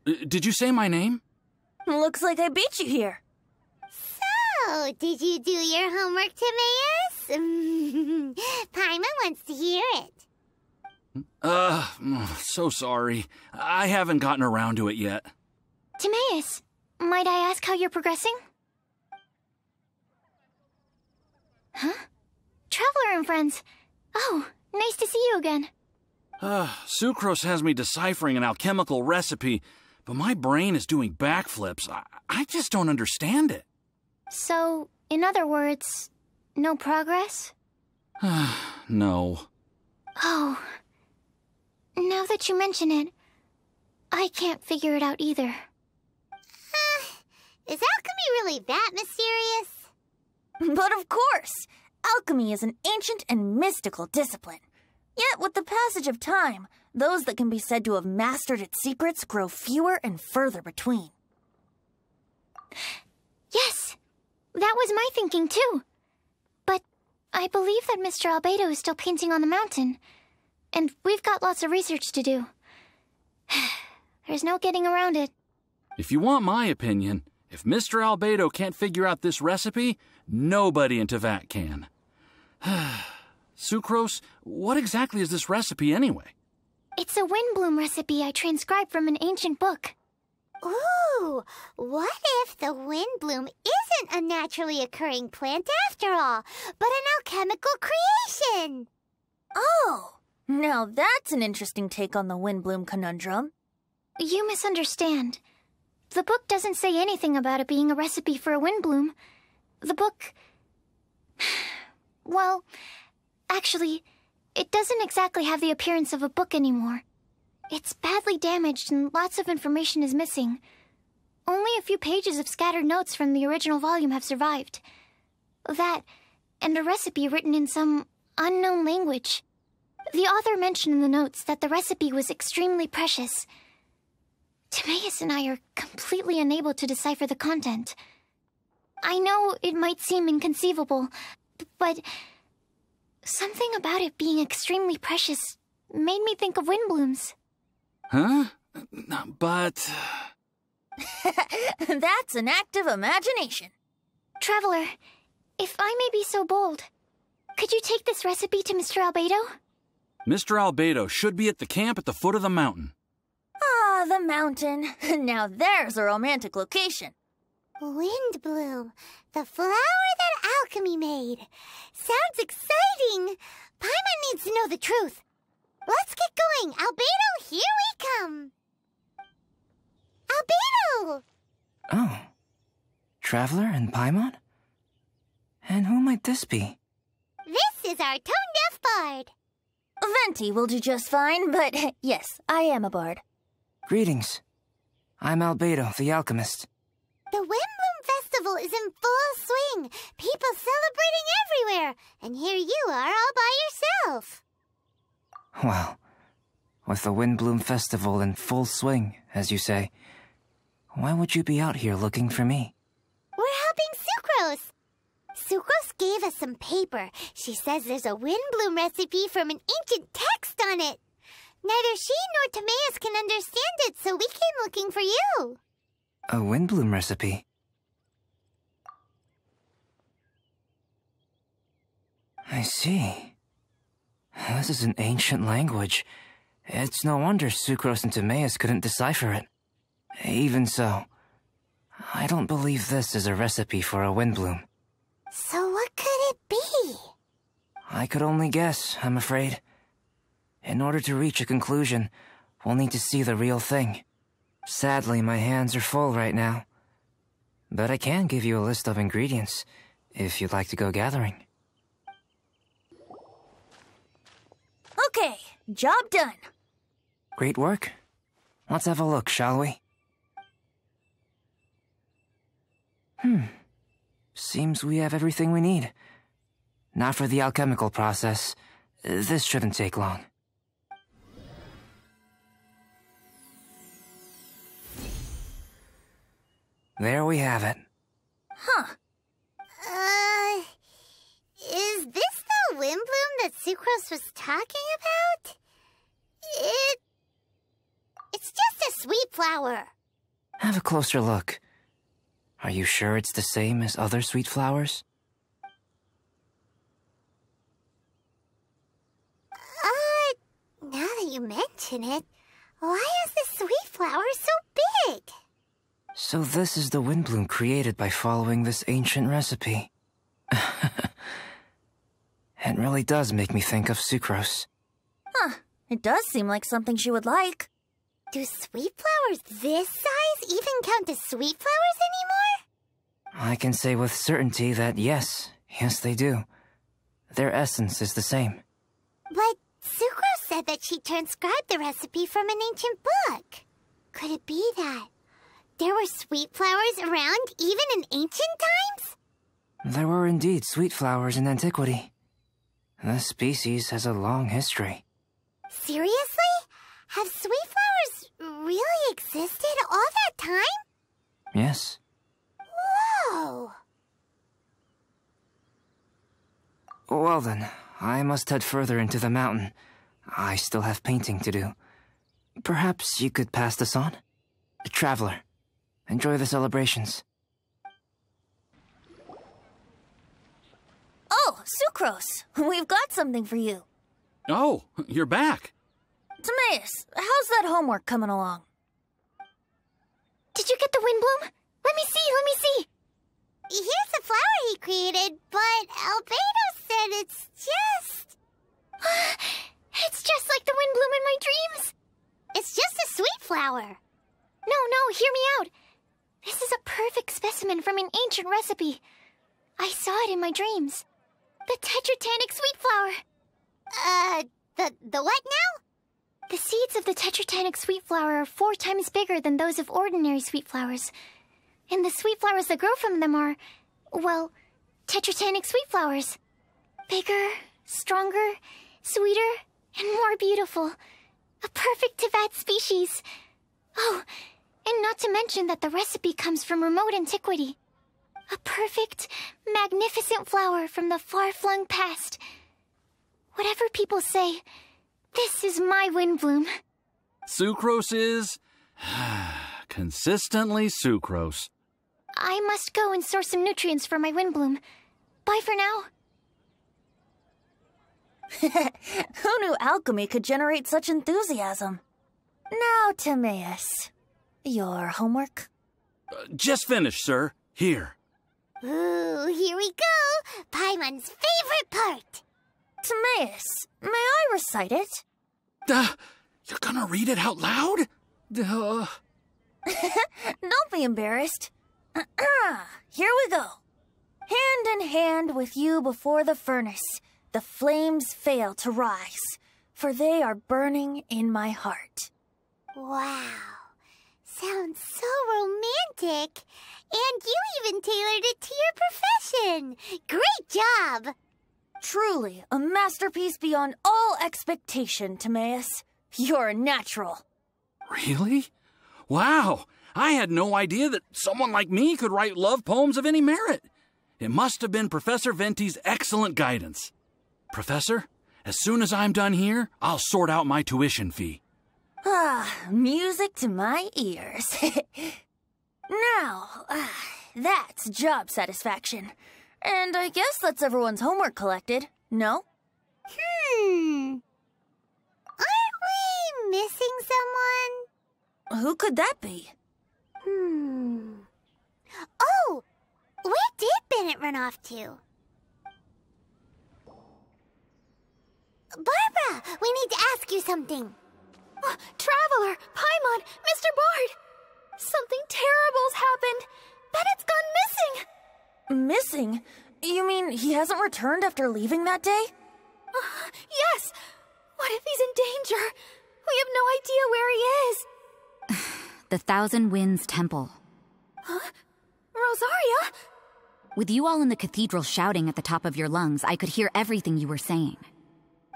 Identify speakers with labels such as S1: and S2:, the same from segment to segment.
S1: Did you say my name?
S2: Looks like I beat you here.
S3: So, did you do your homework, Timaeus? Paimon wants to hear it.
S1: So sorry. I haven't gotten around to it yet.
S4: Timaeus, might I ask how you're progressing? Huh? Traveler and friends. Oh, nice to see you again.
S1: Sucrose has me deciphering an alchemical recipe, but my brain is doing backflips. I just don't understand it.
S4: So, in other words, no progress?
S1: No.
S4: Oh. Now that you mention it, I can't figure it out either.
S3: Is alchemy really that mysterious?
S2: But of course! Alchemy is an ancient and mystical discipline. Yet, with the passage of time, those that can be said to have mastered its secrets grow fewer and further between.
S4: Yes! That was my thinking, too. But I believe that Mr. Albedo is still painting on the mountain. And we've got lots of research to do. There's no getting around it.
S1: If you want my opinion, if Mr. Albedo can't figure out this recipe, nobody in Teyvat can. Sucrose, what exactly is this recipe anyway?
S4: It's a windbloom recipe I transcribed from an ancient book.
S3: Ooh, what if the windbloom isn't a naturally occurring plant after all, but an alchemical creation?
S2: Oh, now that's an interesting take on the windbloom conundrum.
S4: You misunderstand. The book doesn't say anything about it being a recipe for a windbloom. The book... Well, actually, it doesn't exactly have the appearance of a book anymore. It's badly damaged and lots of information is missing. Only a few pages of scattered notes from the original volume have survived. That, and a recipe written in some unknown language. The author mentioned in the notes that the recipe was extremely precious. Timaeus and I are completely unable to decipher the content. I know it might seem inconceivable, but something about it being extremely precious made me think of windblooms.
S1: Huh? But...
S2: That's an act of imagination.
S4: Traveler, if I may be so bold, could you take this recipe to Mr. Albedo?
S1: Mr. Albedo should be at the camp at the foot of the mountain.
S2: Ah, the mountain. Now there's a romantic location.
S3: Windbloom, the flower that alchemy made. Sounds exciting. Paimon needs to know the truth. Let's get going. Albedo, here we come. Albedo!
S5: Oh. Traveler and Paimon? And who might this be?
S3: This is our tone-deaf bard.
S2: Venti will do just fine, but yes, I am a bard.
S5: Greetings. I'm Albedo, the alchemist.
S3: The Windbloom Festival is in full swing. People celebrating everywhere. And here you are all by yourself.
S5: Well, with the Windbloom Festival in full swing, as you say, why would you be out here looking for me?
S3: We're helping Sucrose. Sucrose gave us some paper. She says there's a Windbloom recipe from an ancient text on it. Neither she nor Timaeus can understand it, so we came looking for you.
S5: A Windbloom recipe? I see. This is an ancient language. It's no wonder Sucrose and Timaeus couldn't decipher it. Even so, I don't believe this is a recipe for a Windbloom.
S3: So what could it be?
S5: I could only guess, I'm afraid. In order to reach a conclusion, we'll need to see the real thing. Sadly, my hands are full right now. But I can give you a list of ingredients, if you'd like to go gathering.
S2: Okay, job done.
S5: Great work. Let's have a look, shall we? Seems we have everything we need. Not for the alchemical process. This shouldn't take long. There we have it.
S2: Huh.
S3: Is this the Windbloom that Sucrose was talking about? It's just a sweet flower.
S5: Have a closer look. Are you sure it's the same as other sweet flowers?
S3: Now that you mention it, why is this sweet flower so big?
S5: So this is the windbloom created by following this ancient recipe. It really does make me think of sucrose.
S2: Huh. It does seem like something she would like.
S3: Do sweet flowers this size even count as sweet flowers anymore?
S5: I can say with certainty that yes they do. Their essence is the same.
S3: But Sucrose said that she transcribed the recipe from an ancient book. Could it be that there were sweet flowers around even in ancient times?
S5: There were indeed sweet flowers in antiquity. This species has a long history.
S3: Seriously? Have sweet flowers really existed all that time?
S5: Yes.
S3: Whoa!
S5: Well then, I must head further into the mountain. I still have painting to do. Perhaps you could pass this on? Traveler, enjoy the celebrations.
S2: Oh, Sucrose! We've got something for you.
S1: Oh, you're back.
S2: Timaeus, how's that homework coming along?
S4: Did you get the windbloom? Let me see.
S3: Here's the flower he created, but Albedo said it's just...
S4: It's just like the windbloom in my dreams.
S3: It's just a sweet flower.
S4: No, hear me out. This is a perfect specimen from an ancient recipe. I saw it in my dreams. The tetratanic sweet flower.
S3: The what now?
S4: The seeds of the tetratanic sweet flower are 4 times bigger than those of ordinary sweet flowers. And the sweet flowers that grow from them are, well, tetratanic sweet flowers. Bigger, stronger, sweeter, and more beautiful. A perfect Teyvat species. Oh, and not to mention that the recipe comes from remote antiquity. A perfect, magnificent flower from the far-flung past. Whatever people say, this is my windbloom.
S1: Sucrose is... consistently sucrose.
S4: I must go and source some nutrients for my windbloom. Bye for now.
S2: Who knew alchemy could generate such enthusiasm? Now, Timaeus, your homework?
S1: Just finished, sir. Here.
S3: Ooh, here we go! Paimon's favorite part!
S2: Timaeus, may I recite it?
S1: You're gonna read it out loud?
S2: Don't be embarrassed. Here we go. Hand in hand with you before the furnace, the flames fail to rise, for they are burning in my heart.
S3: Wow. Sounds so romantic. And you even tailored it to your profession. Great job.
S2: Truly, a masterpiece beyond all expectation, Timaeus. You're a natural.
S1: Really? Wow! I had no idea that someone like me could write love poems of any merit. It must have been Professor Venti's excellent guidance. Professor, as soon as I'm done here, I'll sort out my tuition fee.
S2: Music to my ears. Now, that's job satisfaction. And I guess that's everyone's homework collected, no?
S3: Aren't we missing someone?
S2: Who could that be?
S3: Oh! Where did Bennett run off to? Barbara! We need to ask you something.
S4: Traveler, Paimon, Mr. Bard! Something terrible's happened. Bennett's gone missing.
S2: Missing? You mean he hasn't returned after leaving that day?
S4: Yes! What if he's in danger? We have no idea where he is.
S6: The Thousand Winds Temple.
S4: Huh? Rosaria?
S6: With you all in the cathedral shouting at the top of your lungs, I could hear everything you were saying.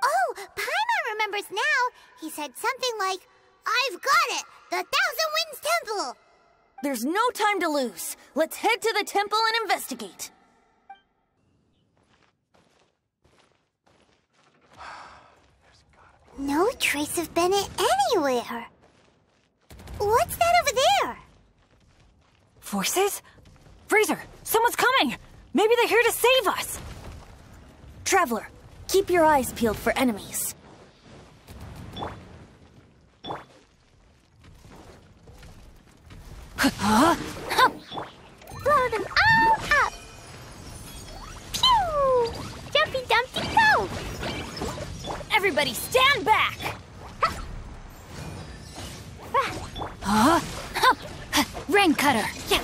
S3: Oh, Paimon remembers now. He said something like, I've got it! The Thousand Winds Temple!
S2: There's no time to lose. Let's head to the temple and investigate.
S3: No trace of Bennett anywhere. What's that over there?
S7: Voices? Fraser, someone's coming! Maybe they're here to save us!
S2: Traveler, keep your eyes peeled for enemies.
S3: Blow them all up! Pew! Jumpy Dumpty go!
S7: Everybody stand back! Rain cutter!
S3: Yeah.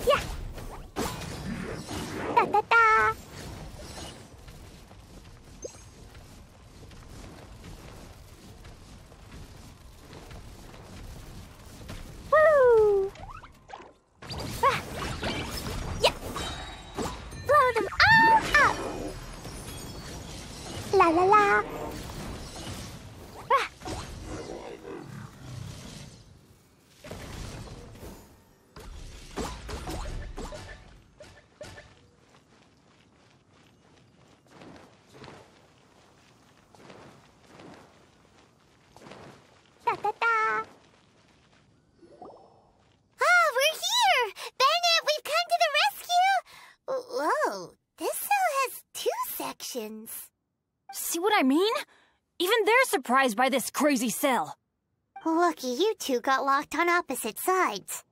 S3: Yeah. Da da da. Woo! Yeah. Blow them all up. La la la. Da da da. Ah, we're here! Bennett, we've come to the rescue! Whoa, this cell has 2 sections.
S7: See what I mean? Even they're surprised by this crazy cell.
S3: Lucky you two got locked on opposite sides.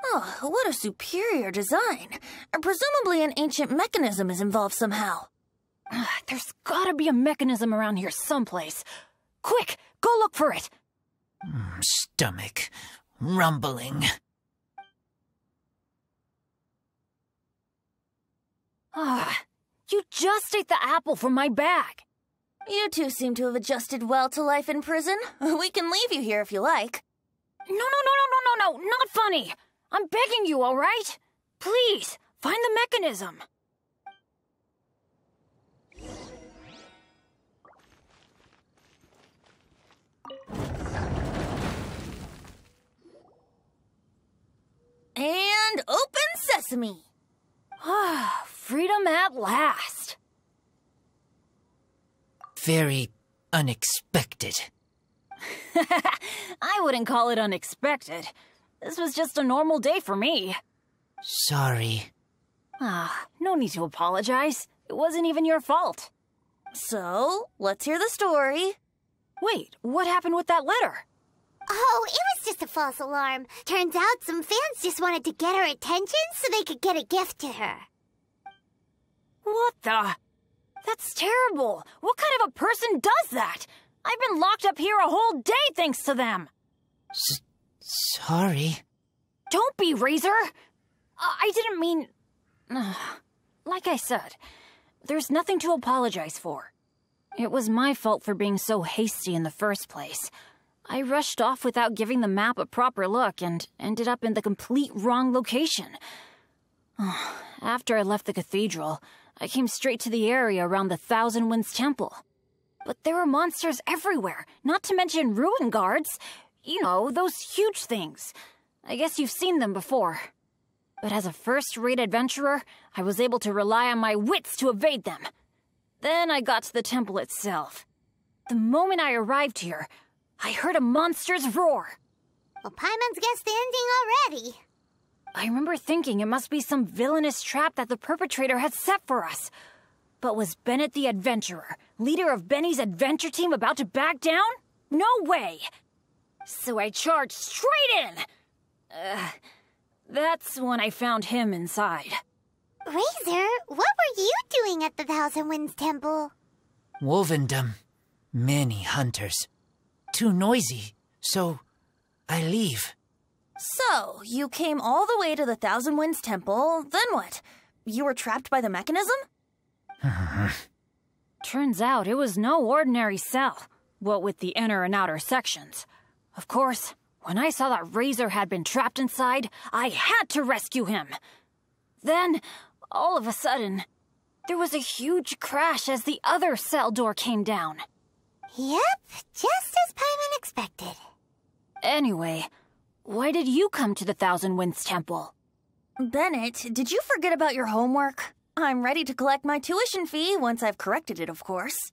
S2: Oh, what a superior design. Presumably an ancient mechanism is involved somehow.
S7: There's gotta be a mechanism around here someplace. Quick, go look for it.
S8: Stomach rumbling.
S7: You just ate the apple from my bag.
S2: You two seem to have adjusted well to life in prison. We can leave you here if you like.
S7: No, not funny. I'm begging you, all right? Please, find the mechanism.
S2: And open sesame.
S7: Freedom at last.
S8: Very unexpected.
S7: I wouldn't call it unexpected. This was just a normal day for me.
S8: Sorry.
S7: No need to apologize. It wasn't even your fault.
S2: So, let's hear the story.
S7: Wait, what happened with that letter?
S3: Oh, it was just a false alarm. Turns out some fans just wanted to get her attention so they could get a gift to her.
S7: What the? That's terrible. What kind of a person does that? I've been locked up here a whole day thanks to them.
S8: Sorry.
S7: Don't be, Razor. I didn't mean... Like I said, there's nothing to apologize for. It was my fault for being so hasty in the first place. I rushed off without giving the map a proper look and ended up in the complete wrong location. After I left the cathedral, I came straight to the area around the Thousand Winds Temple. But there were monsters everywhere, not to mention ruin guards. You know, those huge things. I guess you've seen them before. But as a first-rate adventurer, I was able to rely on my wits to evade them. Then I got to the temple itself. The moment I arrived here, I heard a monster's roar.
S3: Well, Paimon's guessed the ending already.
S7: I remember thinking it must be some villainous trap that the perpetrator had set for us. But was Bennett the adventurer, leader of Benny's adventure team, about to back down? No way! So I charged straight in! That's when I found him inside.
S3: Razor, what were you doing at the Thousand Winds Temple?
S8: Wolvendom. Many hunters. Too noisy, so I leave.
S2: So, you came all the way to the Thousand Winds Temple, then what? You were trapped by the mechanism?
S7: Turns out it was no ordinary cell, what with the inner and outer sections. Of course, when I saw that Razor had been trapped inside, I had to rescue him. Then, all of a sudden, there was a huge crash as the other cell door came down.
S3: Yep, just as Paimon expected.
S7: Anyway, why did you come to the Thousand Winds Temple?
S2: Bennett, did you forget about your homework? I'm ready to collect my tuition fee once I've corrected it, of course.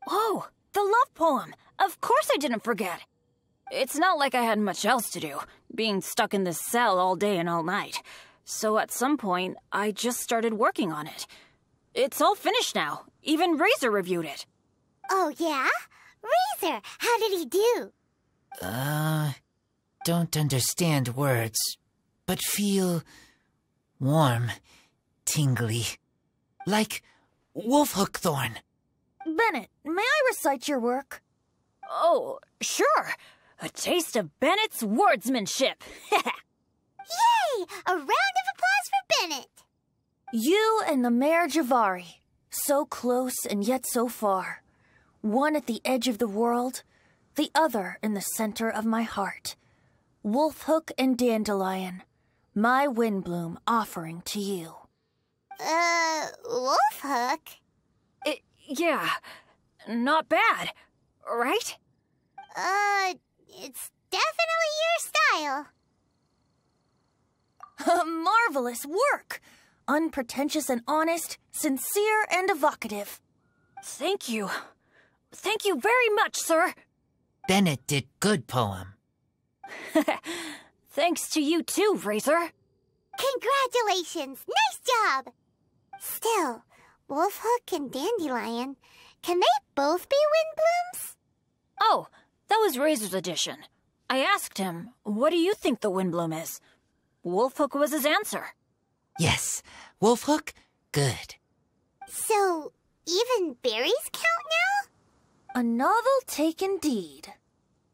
S7: Oh, the love poem. Of course I didn't forget. It's not like I had much else to do, being stuck in this cell all day and all night. So at some point, I just started working on it. It's all finished now. Even Razor reviewed it.
S3: Oh, yeah? Razor, how did he do?
S8: Don't understand words, but feel warm, tingly, like wolfhook thorn.
S2: Bennett, may I recite your work?
S7: Oh, sure. A taste of Bennett's wordsmanship.
S3: Yay! A round of applause for Bennett.
S2: You and the Mare Javari, so close and yet so far. One at the edge of the world, the other in the center of my heart. Wolfhook and Dandelion, my Windbloom offering to you.
S3: Wolfhook?
S7: Yeah, not bad, right?
S3: It's definitely your style.
S2: Marvelous work! Unpretentious and honest, sincere and evocative.
S7: Thank you. Thank you very much, sir.
S8: Bennett did good poem.
S7: Thanks to you too, Razor.
S3: Congratulations! Nice job! Still, Wolfhook and Dandelion, can they both be Windblooms?
S7: Oh, that was Razor's edition. I asked him, what do you think the Windbloom is? Wolfhook was his answer.
S8: Yes, Wolfhook, good.
S3: So, even berries count now?
S2: A novel take indeed.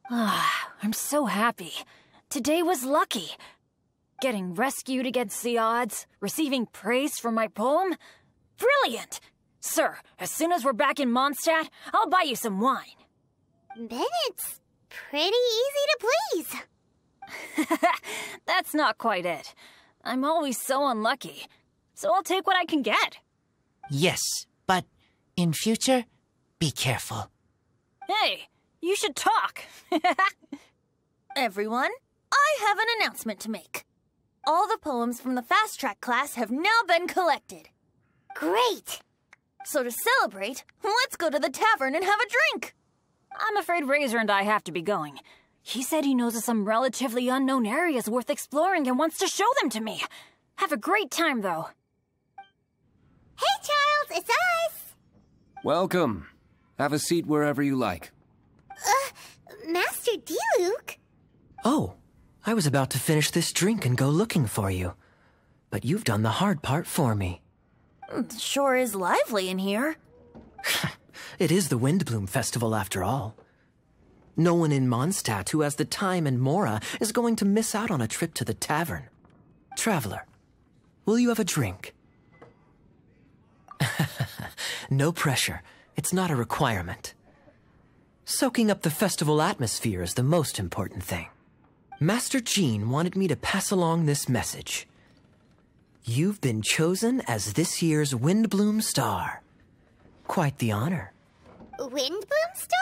S7: Ah, I'm so happy. Today was lucky. Getting rescued against the odds, receiving praise for my poem. Brilliant! Sir, as soon as we're back in Mondstadt, I'll buy you some wine.
S3: Bennett's pretty easy to please.
S7: That's not quite it. I'm always so unlucky, so I'll take what I can get.
S8: Yes, but in future, be careful.
S7: Hey, you should talk.
S2: Everyone, I have an announcement to make. All the poems from the Fast Track class have now been collected.
S3: Great!
S2: So to celebrate, let's go to the tavern and have a drink.
S7: I'm afraid Razor and I have to be going. He said he knows of some relatively unknown areas worth exploring and wants to show them to me. Have a great time, though.
S3: Hey, Charles, it's us!
S9: Welcome. Have a seat wherever you like.
S3: Master Diluc?
S10: Oh, I was about to finish this drink and go looking for you. But you've done the hard part for me.
S2: Sure is lively in here.
S10: It is the Windbloom Festival after all. No one in Mondstadt who has the time and mora is going to miss out on a trip to the tavern. Traveler, will you have a drink? No pressure. It's not a requirement. Soaking up the festival atmosphere is the most important thing. Master Jean wanted me to pass along this message. You've been chosen as this year's Windbloom Star. Quite the honor.
S3: Windbloom Star?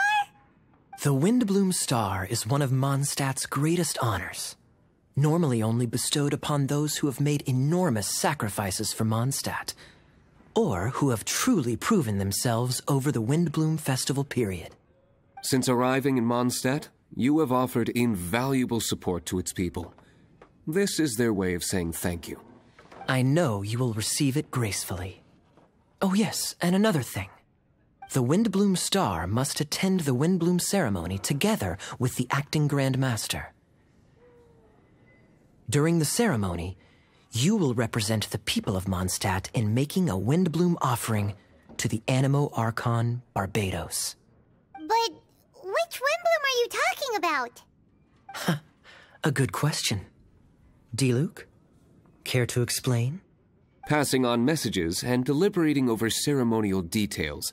S10: The Windbloom Star is one of Mondstadt's greatest honors, normally only bestowed upon those who have made enormous sacrifices for Mondstadt, or who have truly proven themselves over the Windbloom Festival period.
S9: Since arriving in Mondstadt, you have offered invaluable support to its people. This is their way of saying thank you.
S10: I know you will receive it gracefully. Oh yes, and another thing. The Windbloom Star must attend the Windbloom ceremony together with the acting Grand Master. During the ceremony, you will represent the people of Mondstadt in making a Windbloom offering to the Animo Archon Barbados.
S3: But which Windbloom are you talking about?
S10: A good question. Diluc, care to explain?
S9: Passing on messages and deliberating over ceremonial details.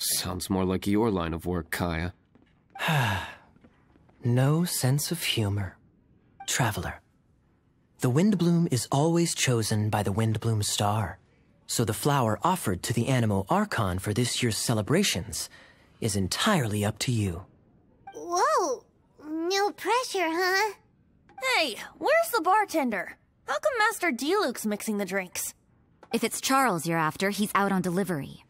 S9: Sounds more like your line of work, Kaya.
S10: No sense of humor. Traveler, the Windbloom is always chosen by the Windbloom Star, so the flower offered to the Animo Archon for this year's celebrations is entirely up to you.
S3: Whoa, no pressure, huh?
S2: Hey, where's the bartender? How come Master Diluc's mixing the drinks?
S6: If it's Charles you're after, he's out on delivery.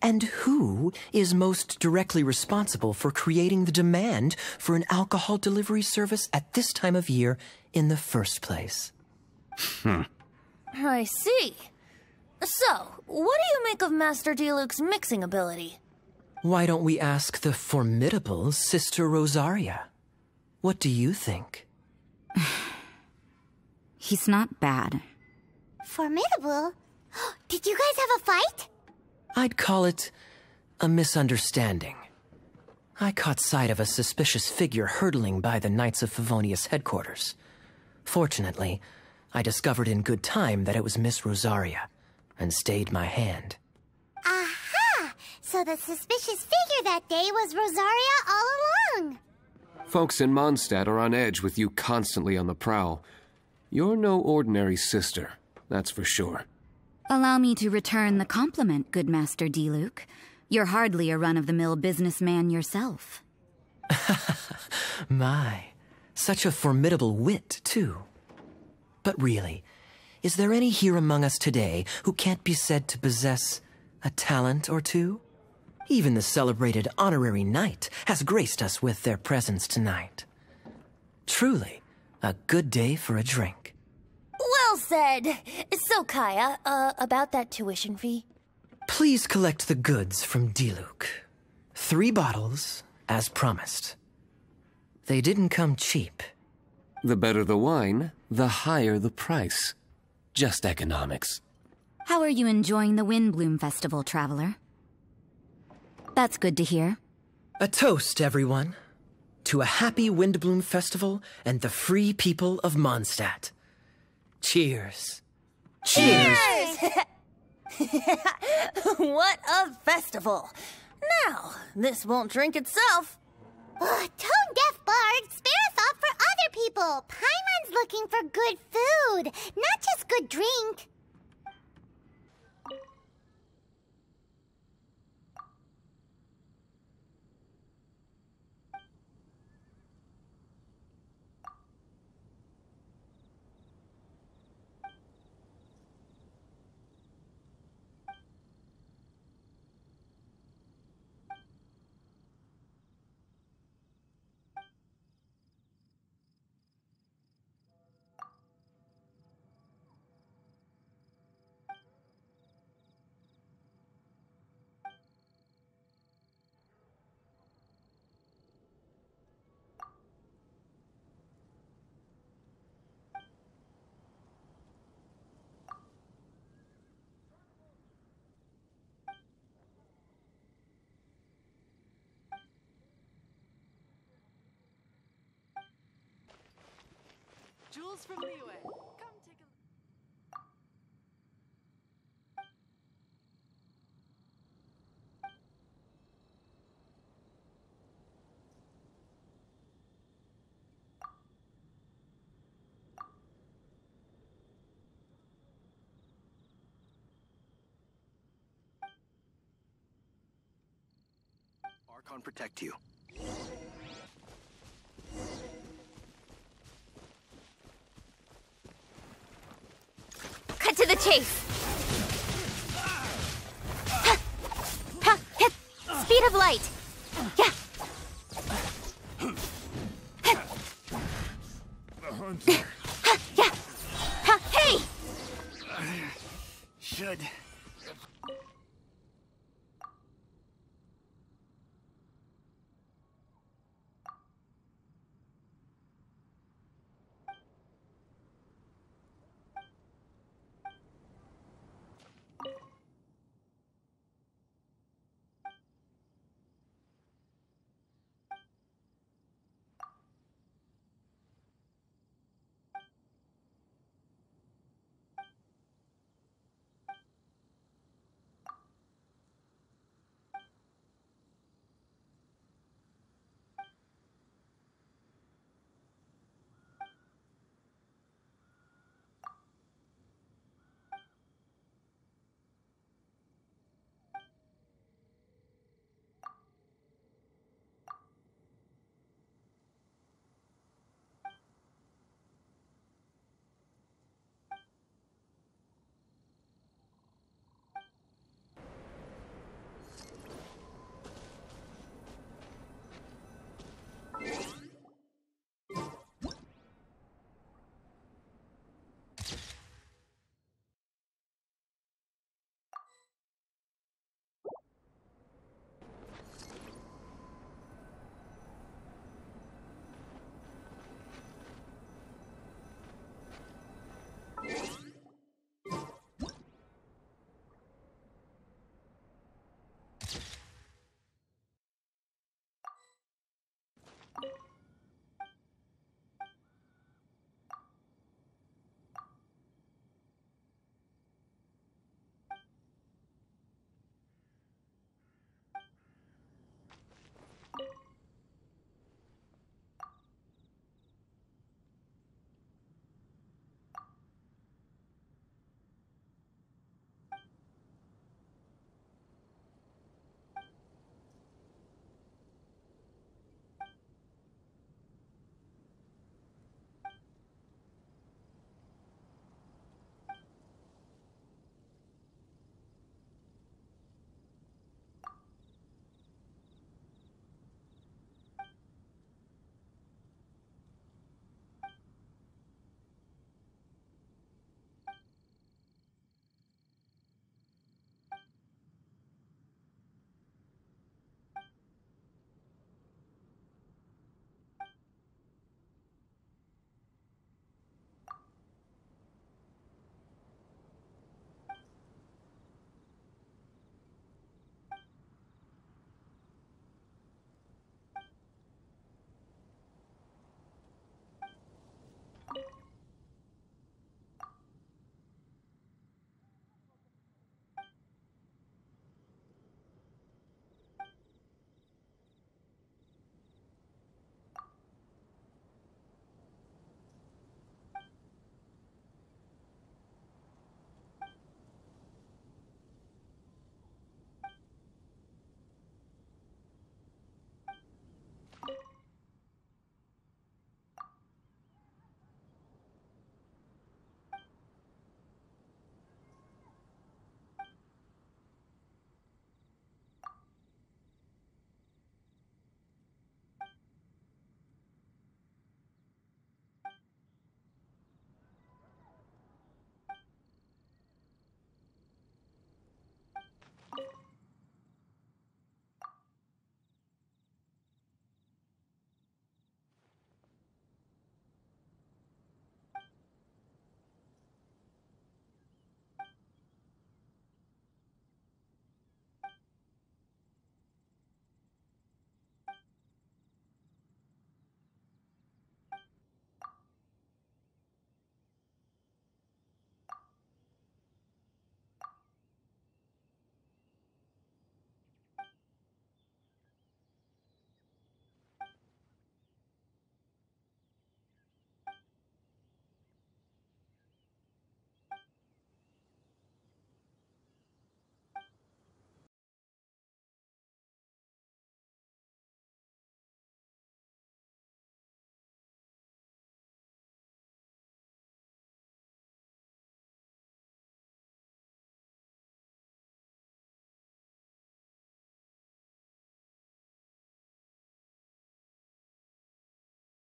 S10: And who is most directly responsible for creating the demand for an alcohol delivery service at this time of year in the first place?
S2: I see. So, what do you make of Master Diluc's mixing ability?
S10: Why don't we ask the formidable Sister Rosaria? What do you think?
S6: He's not bad.
S3: Formidable? Did you guys have a fight?
S10: I'd call it a misunderstanding. I caught sight of a suspicious figure hurtling by the Knights of Favonius headquarters. Fortunately, I discovered in good time that it was Miss Rosaria, and stayed my hand.
S3: Aha! So the suspicious figure that day was Rosaria all along!
S9: Folks in Mondstadt are on edge with you constantly on the prowl. You're no ordinary sister, that's for sure.
S6: Allow me to return the compliment, good Master Diluc. You're hardly a run-of-the-mill businessman yourself.
S10: My, such a formidable wit, too. But really, is there any here among us today who can't be said to possess a talent or two? Even the celebrated honorary knight has graced us with their presence tonight. Truly, a good day for a drink.
S2: Well said. So, Kaya, about that tuition fee?
S10: Please collect the goods from Diluc. 3 bottles, as promised. They didn't come cheap.
S9: The better the wine, the higher the price. Just economics.
S6: How are you enjoying the Windbloom Festival, traveler? That's good to hear.
S10: A toast, everyone, to a happy Windbloom Festival and the free people of Mondstadt. Cheers.
S2: Cheers! What a festival! Now, this won't drink itself.
S3: Tone-deaf bard, spare a thought for other people. Paimon's looking for good food, not just good drink.
S11: Jules from Liyue. Come take a look.
S12: Archon protect you.
S7: Cut to the chase! Speed of light! Yeah!
S12: The hunter.
S7: Yeah! Hey!
S12: Should